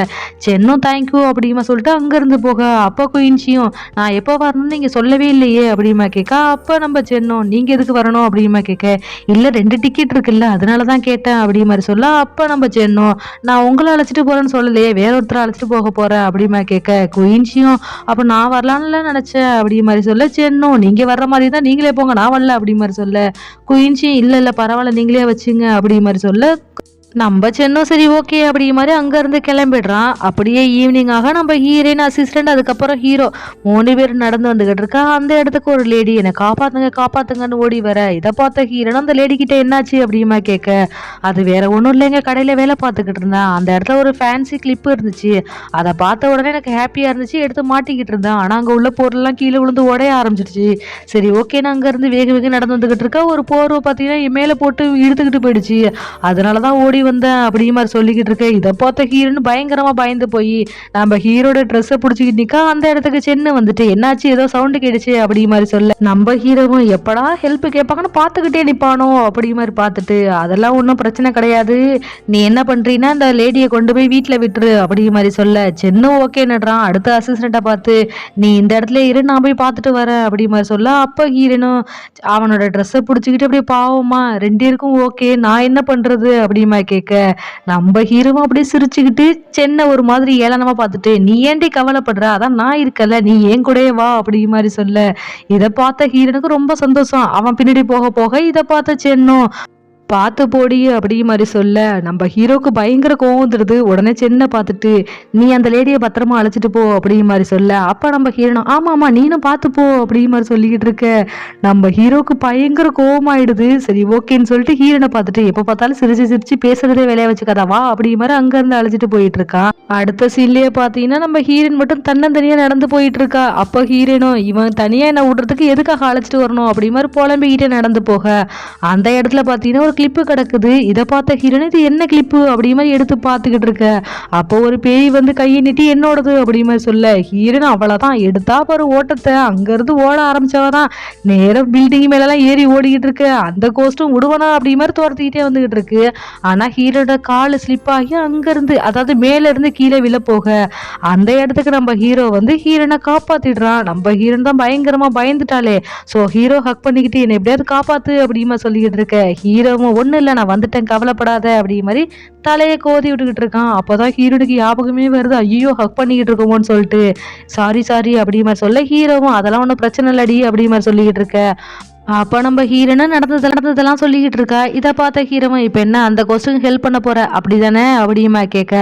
சென்னும் தேங்க்யூ அப்படிமா சொல்லிட்டு அங்கிருந்து போக, அப்போ குயின்ஷியும் நான் எப்போ வரணும்னு நீங்க சொல்லவே இல்லையே அப்படிமா கேட்க, அப்போ நம்ம சென்னும் நீங்க எதுக்கு வரணும் அப்படிமா கேட்க, இல்ல 2 டிக்கெட் இருக்குல்ல அதனாலதான் கேட்டேன் அப்படி மாதிரி சொல்ல, அப்போ நம்ம சென்னும் நான் உங்களை அழைச்சிட்டு போறேன்னு சொல்லலையே வேற ஒருத்தரை அழைச்சிட்டு போக போறேன் அப்படிமா கேட்க, குயின்ஷியும் அப்ப நான் வரலான்னு நினைச்சேன் அப்படி மாதிரி சொல்ல, சென்னும் நீங்க வர்ற மாதிரி தான் நீங்களே போங்க நான் வரல அப்படி மாதிரி சொல்ல, குயின்ஷியும் இல்ல இல்ல பரவாயில்ல நீங்களே வச்சுங்க அப்படி மாதிரி சொல்ல, நம்ம சென்னும் சரி ஓகே அப்படி மாதிரி அங்கேருந்து கிளம்பிடுறான். அப்படியே ஈவினிங் ஆக நம்ம ஹீரோயின் அசிஸ்டன்ட் அதுக்கப்புறம் ஹீரோ 3 பேர் நடந்து வந்துகிட்டு இருக்கா. அந்த இடத்துக்கு ஒரு லேடி என்னை காப்பாத்துங்க காப்பாத்துங்கன்னு ஓடி வர இதை பார்த்த ஹீரோன் அந்த லேடி கிட்ட என்னாச்சு அப்படிமா கேட்க, அது வேற ஒன்றும் இல்லைங்க, கடையில் வேலை பார்த்துக்கிட்டு இருந்தேன், அந்த இடத்துல ஒரு ஃபேன்சி கிளிப்பு இருந்துச்சு, அதை பார்த்த உடனே எனக்கு ஹாப்பியாக இருந்துச்சு, எடுத்து மாட்டிக்கிட்டு இருந்தேன், ஆனால் அங்கே உள்ள பொருள்லாம் கீழே விழுந்து உடைய ஆரம்பிச்சிருச்சு. சரி ஓகே நான் அங்கேருந்து வேக வேக நடந்து வந்துகிட்டு இருக்கா. ஒரு போர்வை பார்த்தீங்கன்னா என் மேலே போட்டு இழுத்துக்கிட்டு போயிடுச்சு, அதனால தான் ஓடி வந்தேன் அப்படி மாதிரி சொல்லிக்கிட்டு இருக்கேன். இதை பார்த்த ஹீரோன்னு பயங்கரமா பயந்து போய் நம்ம ஹீரோட ட்ரெஸ்ஸை பிடிச்சிக்கிட்டு நிக்கா. அந்த இடத்துக்கு சென்னு வந்துட்டு என்னாச்சு ஏதோ சவுண்டு கேடுச்சு அப்படி மாதிரி சொல்ல நம்ம ஹீரோவும் எப்படா ஹெல்ப் கேட்பாங்கன்னு பார்த்துக்கிட்டே நிப்பானோ அப்படி மாதிரி பார்த்துட்டு அதெல்லாம் ஒன்றும் பிரச்சனை கிடையாது, நீ என்ன பண்றீன்னா அந்த லேடியை கொண்டு போய் வீட்டில் விட்டுரு அப்படி மாதிரி சொல்ல சென்னு ஓகே நடுறான். அடுத்த அசிஸ்டண்ட்டை பார்த்து நீ இந்த இடத்துல இரு நான் போய் பார்த்துட்டு வரேன் அப்படி மாதிரி சொல்ல அப்போ ஹீரோனும் அவனோட ட்ரெஸ்ஸை பிடிச்சிக்கிட்டு அப்படியே பாவமா 2 பேருக்கும் ஓகே நான் என்ன பண்றது அப்படிமா கேட்க நம்ம ஹீரோவும் அப்படியே சிரிச்சுக்கிட்டு சென்னை ஒரு மாதிரி ஏளனமா பார்த்துட்டு நீ ஏன்டி கவலைப்படுற, அதான் நான் இருக்கல நீ ஏன் கூடயே வா அப்படி மாதிரி சொல்ல இதை பார்த்த ஹீரோனுக்கு ரொம்ப சந்தோஷம். அவன் பின்னாடி போக போக இதை பார்த்த சென்னும் பார்த்து போடி அப்படி மாதிரி சொல்ல நம்ம ஹீரோக்கு பயங்கர கோவம் வந்துடுது. உடனே சென்னை பார்த்துட்டு நீ அந்த லேடியை பத்திரமா அழைச்சிட்டு போ அப்படி மாதிரி சொல்ல அப்ப நம்ம ஹீரோனும் ஆமா நீனும் பார்த்து போ அப்படி மாதிரி சொல்லிக்கிட்டு இருக்க நம்ம ஹீரோக்கு பயங்கர கோவமாயிடுது. சரி ஓகேன்னு சொல்லிட்டு ஹீரோனை பார்த்துட்டு எப்ப பார்த்தாலும் சிரிச்சு சிரிச்சு பேசுறதே வேலையை வச்சுக்காதவா அப்படி மாதிரி அங்க இருந்து அழைச்சிட்டு போயிட்டு இருக்கா. அடுத்த சீன்லயே பாத்தீங்கன்னா நம்ம ஹீரோயின் மட்டும் தன்னந்தனியா நடந்து போயிட்டு இருக்கா. அப்ப ஹீரோனும் இவன் தனியா என்ன விடுறதுக்கு எதுக்காக அழைச்சிட்டு வரணும் அப்படி மாதிரி புலம்பிக்கிட்டே நடந்து போக அந்த இடத்துல பாத்தீங்கன்னா ஒரு கிளிப்பு கிடக்குது. இதை பார்த்த ஹீரோன் இது என்ன கிளிப்பு அப்படி மாதிரி எடுத்து பார்த்துக்கிட்டு இருக்க. அப்போ ஒரு பேய் வந்து கையை நீட்டி என்னோடது அப்படி மாதிரி சொல்ல ஹீரோன் அவ்வளவுதான் எடுத்தா பாரு ஓட்டத்தை, அங்கிருந்து ஓட ஆரம்பிச்சவதான் நேரம் பில்டிங் மேலெல்லாம் ஏறி ஓடிக்கிட்டு இருக்கு. அந்த கோஸ்டும் விடுவனா அப்படி மாதிரி துரத்திக்கிட்டே வந்துகிட்டு இருக்கு. ஆனா ஹீரோட காலு ஸ்லிப் ஆகி அங்கிருந்து அதாவது மேல இருந்து கீழே விழ போக அந்த இடத்துக்கு நம்ம ஹீரோ வந்து ஹீரோனை காப்பாத்திடுறான். நம்ம ஹீரோன் தான் பயங்கரமா பயந்துட்டாலே. சோ ஹீரோ ஹக் பண்ணிக்கிட்டு என்னை எப்படியாவது காப்பாத்து அப்படிமா சொல்லிக்கிட்டு இருக்க. ஹீரோவும் ஒன்றும் இல்லை நான் வந்துட்டேன் கவலைப்படாத அப்படி மாதிரி தலையை கோதி விட்டுக்கிட்டு இருக்கான். அப்போதான் ஹீரோனுக்கு ஞாபகமே வருது, ஐயோ ஹக் பண்ணிக்கிட்டு இருக்கோமோன்னு சொல்லிட்டு சாரி அப்படி மாதிரி சொல்ல ஹீரோவும் அதெல்லாம் ஒன்றும் பிரச்சனை இல்லடி அப்படி மாதிரி சொல்லிக்கிட்டு இருக்க. அப்போ நம்ம ஹீரோனா நடந்ததெல்லாம் சொல்லிக்கிட்டு இருக்கா. இதை பார்த்த ஹீரோவும் இப்போ என்ன அந்த கொஸ்டின் ஹெல்ப் பண்ண போற அப்படிதானே அப்படிமா கேட்க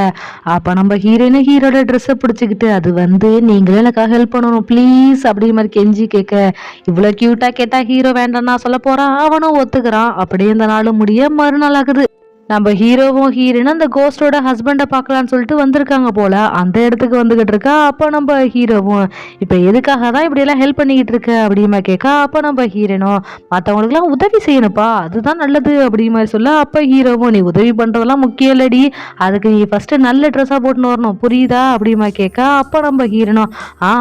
அப்போ நம்ம ஹீரோயினும் ஹீரோட ட்ரெஸ்ஸை பிடிச்சிக்கிட்டு அது வந்து நீங்களும் எனக்காக ஹெல்ப் பண்ணணும் ப்ளீஸ் அப்படி மாதிரி கெஞ்சி கேட்க இவ்வளோ க்யூட்டா கேட்டா ஹீரோ வேண்டாம்னா சொல்ல போறான். அவனும் ஒத்துக்கிறான். அப்படியே இந்த நாள் முடிய மறுநாள் ஆகுது. நம்ம ஹீரோவும் ஹீரோனும் அந்த கோஸ்டோட ஹஸ்பண்டை பார்க்கலான்னு சொல்லிட்டு வந்திருக்காங்க போல. அந்த இடத்துக்கு வந்துகிட்டு இருக்கா. அப்போ நம்ம ஹீரோவும் இப்போ எதுக்காக தான் இப்படியெல்லாம் ஹெல்ப் பண்ணிக்கிட்டு இருக்க அப்படிமா கேட்க அப்போ நம்ம ஹீரோனும் மற்றவங்களுக்குலாம் உதவி செய்யணுப்பா அதுதான் நல்லது அப்படி மாதிரி சொல்ல அப்போ ஹீரோவும் நீ உதவி பண்ணுறதெல்லாம் முக்கியம் இல்லடி, அதுக்கு நீ ஃபஸ்ட்டு நல்ல ட்ரெஸ்ஸாக போட்டுன்னு வரணும் புரியுதா அப்படிமா கேட்க அப்போ நம்ம ஹீரோனும்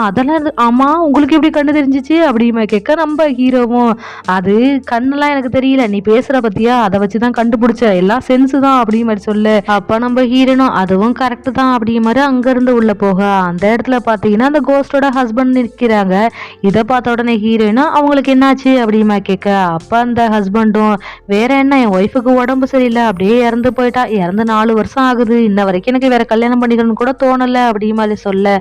அதெல்லாம் ஆமாம் உங்களுக்கு எப்படி கண்ணு தெரிஞ்சிச்சு அப்படிமா கேட்க நம்ம ஹீரோவும் அது கண்ணெல்லாம் எனக்கு தெரியல, நீ பேசுகிற பத்தியா அதை வச்சு தான் கண்டுபிடிச்ச எல்லாம் தான் அப்படி மாதிரி சொல்லு. அப்ப நம்ம ஹீரோனும் அதுவும் கரெக்ட் தான் அப்படி மாதிரி அங்க இருந்து உள்ள போக அந்த இடத்துல பாத்தீங்கன்னா அந்த கோஸ்டோட ஹஸ்பண்ட் நிற்கிறாங்க. இதை பார்த்த உடனே ஹீரோயினும் அவங்களுக்கு என்னாச்சு அப்படிமா கேட்க அப்ப அந்த ஹஸ்பண்டும் வேற என்ன என் ஒய்ஃபுக்கு உடம்பு சரியில்லை அப்படியே இறந்து போயிட்டா, இறந்து 4 வருஷம் ஆகுது, இன்ன வரைக்கும் எனக்கு வேற கல்யாணம் பண்ணிக்கணும்னு கூட தோணல அப்படி மாதிரி சொல்ல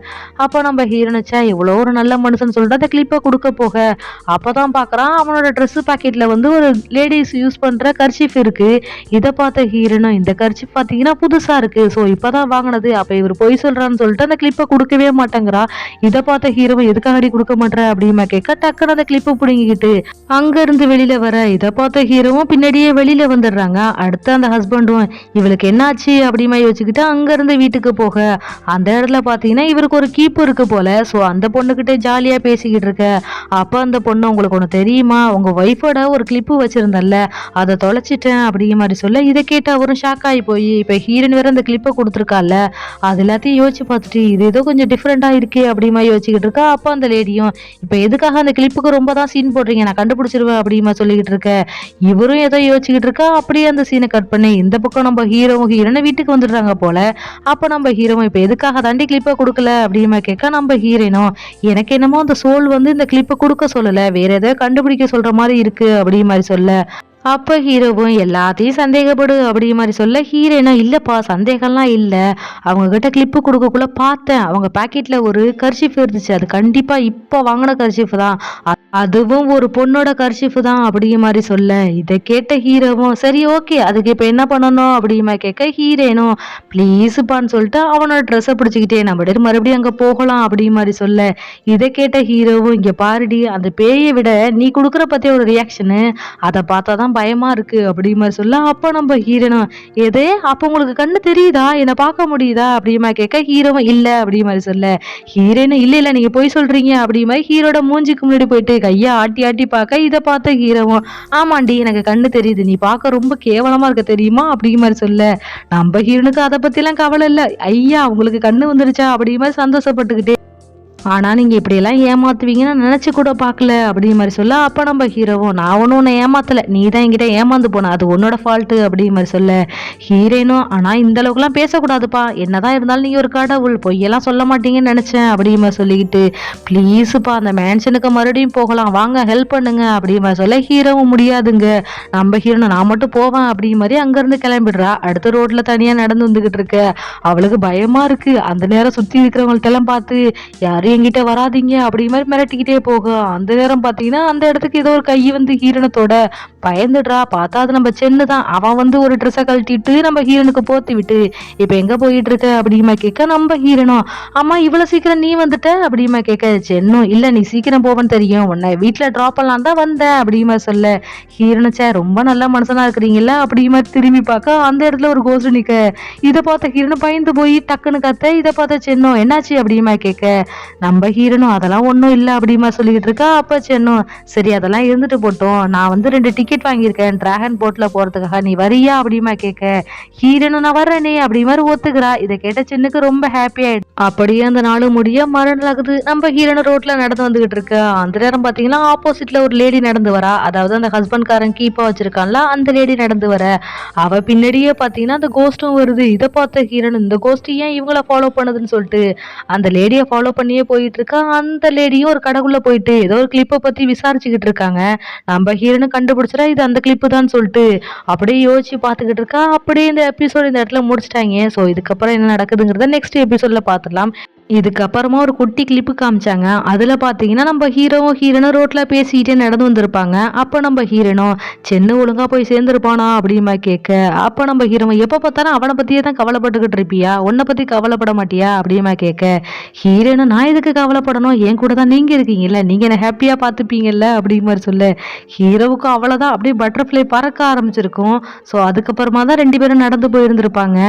அப்போ நம்ம ஹீரோனிச்சா இவ்வளோ ஒரு நல்ல மனுஷன் சொல்லிட்டு அந்த கிளிப்பை கொடுக்க போக அப்பதான் பாக்குறான் அவனோட ட்ரெஸ் பாக்கெட்ல வந்து ஒரு லேடிஸ் யூஸ் பண்ற கர்ச்சீஃப் இருக்கு. இதை பார்த்த ஹீரோனும் இந்த கர்ச்சீஃப் பாத்தீங்கன்னா புதுசா இருக்கு, ஸோ இப்பதான் வாங்கினது, அப்ப இவர் பொய் சொல்றான்னு சொல்லிட்டு அந்த கிளிப்பை கொடுக்கவே மாட்டேங்கிறா. இதை பார்த்த ஹீரோவை எதுக்காக கொடுக்க மாட்டேற அப்படிமா கேட்க டக்குன்னு அந்த கிளிப்பை பிடுங்கிக்கிட்டு அங்க இருந்து வெளியில வர இதை பார்த்த ஹீரோவும் பின்னாடியே வெளியில வந்துடுறாங்க. அடுத்து அந்த ஹஸ்பண்டும் இவளுக்கு என்னாச்சு அப்படிமா யோசிச்சுக்கிட்டு அங்க இருந்து வீட்டுக்கு போக அந்த இடத்துல பாத்தீங்கன்னா இவருக்கு ஒரு கீப்பு இருக்கு போல. ஸோ அந்த பொண்ணுகிட்ட ஜாலியா பேசிக்கிட்டு இருக்க. அப்ப அந்த பொண்ணு உங்களுக்கு ஒண்ணு தெரியுமா, உங்க ஒய்ஃபோட ஒரு கிளிப்பு வச்சிருந்தல்ல அதை தொலைச்சிட்டேன் அப்படிங்கிற மாதிரி சொல்ல இதை கேட்டு அவரும் ஷாக் ஆகி போய் இப்போ ஹீரோயின் வேற அந்த கிளிப்பை கொடுத்துருக்கால அது எல்லாத்தையும் யோசிச்சு பார்த்துட்டு இது ஏதோ கொஞ்சம் டிஃப்ரெண்டா இருக்கே அப்படிமா யோசிச்சுக்கிட்டு இருக்கா. அப்போ அந்த லேடியும் இப்போ எதுக்காக அந்த கிளிப்புக்கு ரொம்ப தான் சீன் போடுறீங்க, நான் கண்டுபிடிச்சிருவேன் அப்படிமா சொல்லிக்கிட்டு இருக்க. இவரும் ஏதோ யோசிச்சுக்கிட்டு இருக்கா. அப்படியே அந்த சீனை கட் பண்ணி இந்த பக்கம் நம்ம ஹீரோவும் ஹீரோனை வீட்டுக்கு வந்துடுறாங்க போல. அப்போ நம்ம ஹீரோவும் இப்போ எதுக்காக தாண்டி கிளிப்பை கொடுக்கல அப்படிமா கேட்க நம்ம ஹீரோனும் எனக்கு என்னமோ அந்த சோல் வந்து இந்த கிளிப்பை கொடுக்க சொல்லல, வேற ஏதோ கண்டுபிடிக்க சொல்ற மாதிரி இருக்கு அப்படி மாதிரி சொல்ல அப்ப ஹீரோவும் எல்லாத்தையும் சந்தேகப்படு அப்படி மாதிரி சொல்ல, ஹீரோயினா இல்லப்பா சந்தேகம்லாம் இல்ல. அவங்க கிட்ட கிளிப்பு குடுக்கக்குள்ள பார்த்தேன். அவங்க பாக்கெட்ல ஒரு கர்ச்சீஃப் இருந்துச்சு. அது கண்டிப்பா இப்ப வாங்குன கர்ச்சீஃப் தான். அதுவும் ஒரு பொண்ணோட கர்ச்சீஃப் தான் அப்படிங்கிற மாரி சொல்ல, இத கேட்ட ஹீரோவும் சரி ஓகே. அதுக்கு இப்ப என்ன பண்ணணும் அப்படிங்கிற மாரி கேட்க, ஹீரோயினும் ப்ளீஸ்ப்பான்னு சொல்லிட்டு அவனோட ட்ரெஸ்ஸ பிடிச்சுக்கிட்டே நம்ம மறுபடியும் அங்க போகலாம் அப்படிங்கிற மாரி சொல்ல, இத கேட்ட ஹீரோவும் இங்க பாருடி அந்த பேய விட நீ குடுக்குற பத்திய ஒரு ரியாக்ஷனு அத பார்த்தா தான் பயமா இருக்கு அப்படிங்கிற மாரி சொல்ல, அப்ப நம்ம ஹீரோனும் எது அப்ப உங்களுக்கு கண்ணு தெரியுதா? என்ன பார்க்க முடியுதா? அப்படிங்கிற மாரி கேட்க, ஹீரோவும் இல்ல அப்படிங்கிற மாரி சொல்ல, ஹீரோயினும் இல்ல இல்ல நீங்க பொய் சொல்றீங்க அப்படிங்கிற மாரி ஹீரோட மூஞ்சிக்கு முன்னாடி போயிட்டு கைய ஆட்டி ஆட்டி பார்க்க, இத பார்த்த ஹீரோவும் ஆமாண்டி எனக்கு கண்ணு தெரியுது. நீ பார்க்க ரொம்ப கேவலமா இருக்க தெரியுமா? அப்படிங்கிற மாரி சொல்ல, நம்ம ஹீரோனுக்கு அத பத்திலாம் கவலை இல்ல. ஐயா உங்களுக்கு கண்ணு வந்துருச்சா? அப்படிங்கிற மாரி சந்தோஷப்பட்டுக்கிட்டே ஆனா நீங்க இப்படியெல்லாம் ஏமாத்துவீங்கன்னு நான் நினைச்சு கூட பார்க்கல அப்படிங்கிற மாதிரி சொல்ல, அப்ப நம்ம ஹீரோவும் நான் ஒன்றும் உன்னை ஏமாத்தல, நீ தான் என்கிட்ட ஏமாந்து போன, அது உன்னோட ஃபால்ட்டு அப்படிங்கிற மாதிரி சொல்ல, ஹீரோனும் ஆனா இந்த அளவுக்குலாம் பேசக்கூடாதுப்பா, என்னதான் இருந்தாலும் நீங்க ஒரு கடவுள், பொய்யெல்லாம் சொல்ல மாட்டீங்கன்னு நினைச்சேன் அப்படிங்கிற மாதிரி சொல்லிக்கிட்டு ப்ளீஸுப்பா அந்த மேன்ஷனுக்கு மறுபடியும் போகலாம் வாங்க ஹெல்ப் பண்ணுங்க அப்படிங்கிற மாதிரி சொல்ல, ஹீரோவும் முடியாதுங்க நம்ம ஹீரோனை நான் மட்டும் போவேன் அப்படிங்கிற மாதிரி அங்கிருந்து கிளம்பிடுறா. அடுத்த ரோட்ல தனியா நடந்து வந்துகிட்டு இருக்க அவளுக்கு பயமா இருக்கு. அந்த நேரம் சுத்தி இருக்கிறவங்கள்ட்ட எல்லாம் பார்த்து யாரும் என்கிட்ட வராதீங்க அப்படிங்கிற மாதிரி மிரட்டிக்கிட்டே போகும். அந்த நேரம் பார்த்தீங்கன்னா அந்த இடத்துக்கு ஏதோ ஒரு கை வந்து ஹீரோனத்தோட பயந்துடுறா. பார்த்தா அது நம்ம சென்னு தான். அவன் வந்து ஒரு ட்ரெஸ்ஸை கழட்டிட்டு நம்ம ஹீரோனுக்கு போத்தி விட்டு இப்போ எங்க போயிட்டு இருக்க அப்படிமா கேட்க, நம்ம ஹீரோனும் அம்மா இவ்வளவு சீக்கிரம் நீ வந்துட்ட அப்படிமா கேட்க, சென்னும் இல்ல நீ சீக்கிரம் போவன்னு தெரியும், உன்னை வீட்டுல ட்ராப் பண்ணலாம் தான் வந்தேன் அப்படிமா சொல்ல, ஹீரோனு சே ரொம்ப நல்ல மனுஷனா இருக்கிறீங்களா அப்படிமா திரும்பி பார்க்க அந்த இடத்துல ஒரு கோஸ்ட் நிக்க, இதை பார்த்த ஹீரோனு பயந்து போய் டக்குன்னு கத்த, இதை பார்த்த சென்னும் என்னாச்சு அப்படிமா கேட்க, நம்ம ஹீரோனும் அதெல்லாம் ஒன்றும் இல்லை அப்படிமா சொல்லிக்கிட்டு இருக்கா. அப்போ சென்னும் சரி அதெல்லாம் இருந்துட்டு போட்டோம், நான் வந்து 2 டிக்கெட் வாங்கியிருக்கேன் டிராகன் போட்ல போறதுக்காக, நீ வரியா அப்படிமா கேட்க, ஹீரோனும் நான் வர்றேனே அப்படி மாதிரி ஒத்துக்கிறா. இதை கேட்ட சென்னுக்கு ரொம்ப ஹாப்பி ஆயிடுச்சு. அப்படியே அந்த நாள் முடிய மறுநாள் ஆகுது. நம்ம ஹீரோனு ரோட்ல நடந்து வந்துகிட்டு இருக்க அந்த நேரம் பாத்தீங்கன்னா ஆப்போசிட்ல ஒரு லேடி நடந்து வரா. அதாவது அந்த ஹஸ்பண்ட்காரன் கீப்பா வச்சிருக்கான்ல அந்த லேடி நடந்து வர, அவ பின்னாடியே பாத்தீங்கன்னா அந்த கோஸ்டும் வருது. இதை பார்த்த ஹீரோன் இந்த கோஸ்ட் ஏன் இவங்கள ஃபாலோ பண்ணுதுன்னு சொல்லிட்டு அந்த லேடியை ஃபாலோ பண்ணியே போயிட்டு இருக்கா. அந்த லேடியும் ஒரு கடைக்குள்ள போயிட்டு ஏதோ ஒரு கிளிப்பை பத்தி விசாரிச்சுக்கிட்டு இருக்காங்க. நம்ம ஹீரோனு கண்டுபிடிச்சா இது அந்த கிளிப்பு தான் சொல்லிட்டு அப்படியே யோசிச்சு பார்த்துக்கிட்டு இருக்கா. அப்படியே இந்த எபிசோட் இந்த இடத்துல முடிச்சிட்டாங்க. ஸோ இதுக்கப்புறம் என்ன நடக்குதுங்கிறத நெக்ஸ்ட் எபிசோட்ல பார்த்துடலாம். இதுக்கப்புறமா ஒரு குட்டி கிளிப்பு காமிச்சாங்க. அதில் பார்த்தீங்கன்னா நம்ம ஹீரோவும் ஹீரோனும் ரோட்டில் பேசிக்கிட்டே நடந்து வந்திருப்பாங்க. அப்போ நம்ம ஹீரோனும் சென்னு ஒழுங்காக போய் சேர்ந்துருப்பானா அப்படிமா கேட்க, அப்போ நம்ம ஹீரோவும் எப்போ பார்த்தாலும் அவனை பற்றியே தான் கவலைப்பட்டுக்கிட்டு இருப்பியா, உன்னை பற்றி கவலைப்பட மாட்டியா அப்படிமா கேட்க, ஹீரோனும் நான் எதுக்கு கவலைப்படணும், என் கூட தான் நீங்கள் இருக்கீங்கல்ல, நீங்கள் என்ன ஹாப்பியாக பார்த்துப்பீங்கல்ல அப்படிங்கிற மாதிரி சொல்ல, ஹீரோவுக்கும் அவ்வளோதான் அப்படியே பட்டர்ஃப்ளை பறக்க ஆரம்பிச்சிருக்கும். ஸோ அதுக்கப்புறமா தான் 2 பேரும் நடந்து போயிருந்திருப்பாங்க.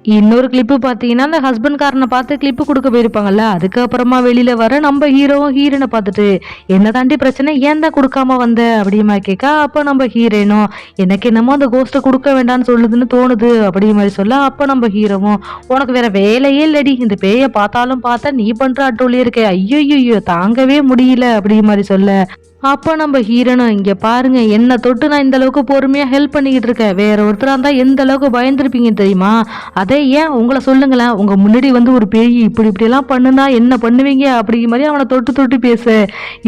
இன்னொரு கிளிப்பு பார்த்தீங்கன்னா அந்த ஹஸ்பண்ட்காரனை பார்த்து கிளிப்பு கொடுக்க போயிருப்பாங்கல்ல, அதுக்கப்புறமா வெளியில வர நம்ம ஹீரோவும் ஹீரோனை பார்த்துட்டு என்ன தாண்டி பிரச்சனை, ஏன் தான் கொடுக்காம வந்த அப்படிமா கேட்க, அப்போ நம்ம ஹீரோனும் எனக்கு என்னமோ அந்த கோஸ்ட்டை கொடுக்க வேண்டாம்னு சொல்லுதுன்னு தோணுது அப்படி மாதிரி சொல்ல, அப்போ நம்ம ஹீரோவும் உனக்கு வேற வேலையே இல்லடி, இந்த பேயை பார்த்தாலும் பார்த்தா நீ பண்ற அட்டோலியே இருக்க, ஐயோ தாங்கவே முடியல அப்படி மாதிரி சொல்ல, அப்போ நம்ம ஹீரோனும் இங்க பாருங்க என்ன தொட்டு நான் இந்த அளவுக்கு பொறுமையா ஹெல்ப் பண்ணிக்கிட்டு இருக்கேன், வேற ஒருத்தரா இருந்தா எந்த அளவுக்கு பயந்துருப்பீங்க தெரியுமா, அதே ஏன் உங்களை சொல்லுங்களேன், உங்க முன்னாடி வந்து ஒரு பேய் இப்படி எல்லாம் பண்ணுனா என்ன பண்ணுவீங்க அப்படிங்கிற மாதிரி அவனை தொட்டு தொட்டு பேச,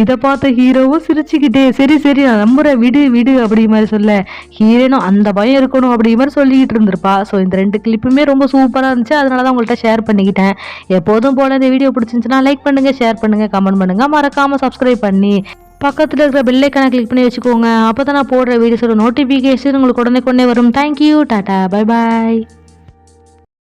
இதை பார்த்த ஹீரோவும் சிரிச்சுக்கிட்டே சரி சரி நான் நம்புறேன் விடு விடு அப்படி மாதிரி சொல்ல, ஹீரோனும் அந்த பயம் இருக்கணும் அப்படி மாதிரி சொல்லிக்கிட்டு இருந்திருப்பா. ஸோ இந்த 2 கிளிப்புமே ரொம்ப சூப்பராக இருந்துச்சு, அதனாலதான் உங்கள்கிட்ட ஷேர் பண்ணிக்கிட்டேன். எப்போதும் போல இந்த வீடியோ பிடிச்சிருந்துச்சுன்னா லைக் பண்ணுங்க, ஷேர் பண்ணுங்க, கமெண்ட் பண்ணுங்க, மறக்காம சப்ஸ்கிரைப் பண்ணி பக்கத்தில் இருக்கிற பெல் ஐக்கானை கிளிக் பண்ணி வச்சுக்கோங்க. அப்போ தான் நான் போடுற வீடியோஸோட நோட்டிஃபிகேஷன் உங்களுக்கு உடனே வரும். Thank you, Tata, bye bye.